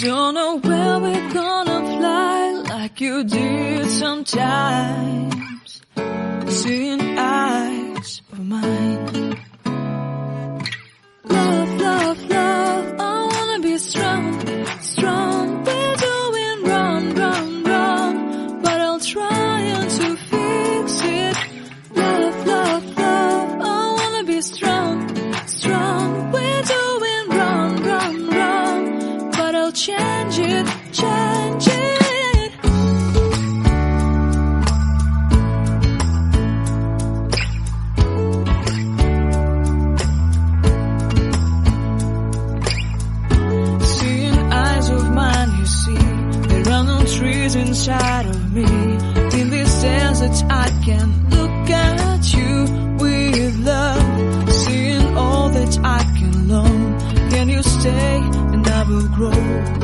Don't know where we're gonna fly like you did sometimes. Seeing eyes of mine. Love, love, love, I wanna be strong, strong. We're doing wrong, wrong, wrong, but I'll try to fix it. Love, love, love, I wanna be strong, strong. We're doing wrong, wrong, wrong, but I'll change it, change it. Trees inside of me. In this desert I can look at you with love. Seeing all that I can learn. Can you stay and I will grow?